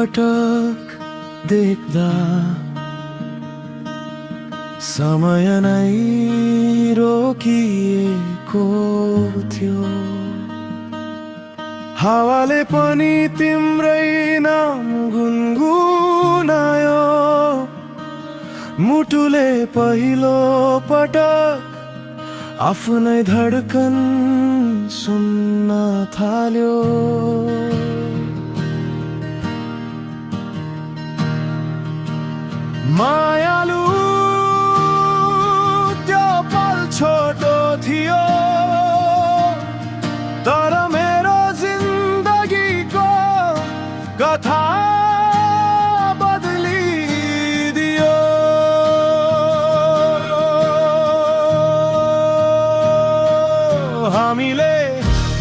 पटक देख्दा समय नै रोकिएको थियो। हावाले पनि तिम्रै नाम गुनगुनायो, मुटुले पहिलो पटक आफ्नै धड्कन सुन्न थाल्यो। मायालु त्यो पल छोटो थियो, तर मेरो जिन्दगीको कथा बदलिदियो। हामीले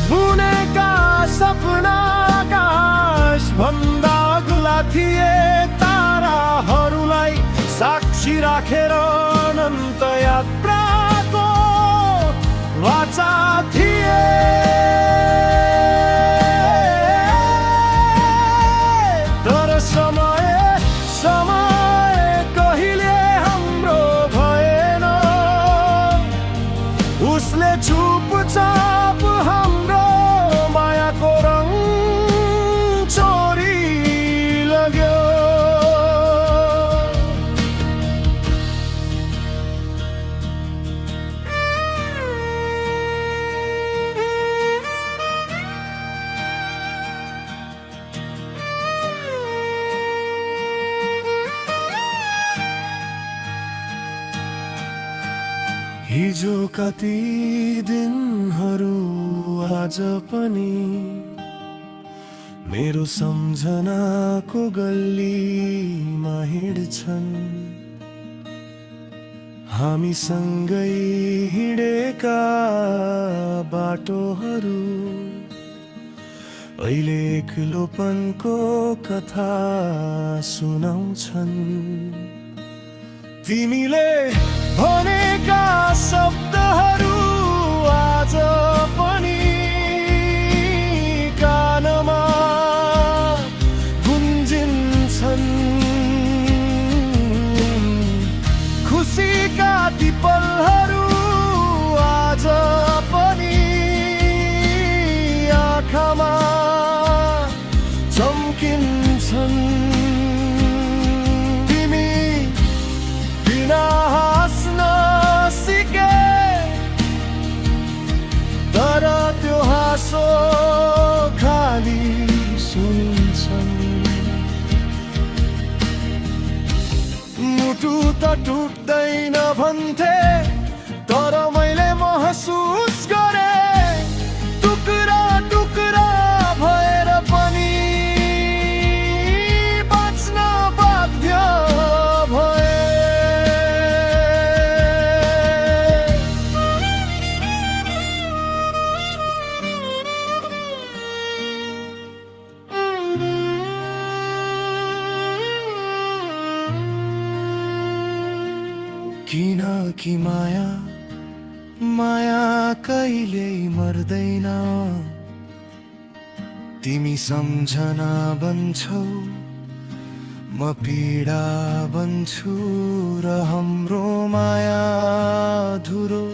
बुनेका सपना आकाश भन्दा अग्ला थिए, ताराहरूलाई साक्षी राखेर अनन्त यात्राको वाचा थिए। तर समय कहिले हाम्रो भएन, उसले चुपचाप हाम्रो मायाको रङ चोरी लग्यो। हिजो कति दिनहरू आज पनि मेरो सम्झनाको गल्लीमा हिँड्छन्। हामी सँगै हिँडेका बाटोहरू अहिले एक्लोपनको कथा सुनाउँछन्। तिमीले भनेका शब्दहरू आज पनि कानमा गुन्जिन्छन्। खुसीका ती पलहरू आज पनि आँखामा चम्किन्छन्। हाँस्न सिके, तर त्यो हाँसो खाली सुन्छन्। मुटु त टुट्दैन भन्थे, तर मैले महसुस गरे टुक्रा टुक्रा भएर पनि बाँच्न बाध्य भए। किनकि माया कहिल्यै मर्दैन। तिमी सम्झना बन्छौ, म पीडा बन्छु, र हाम्रो माया अधुरो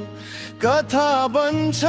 कथा बन्छ।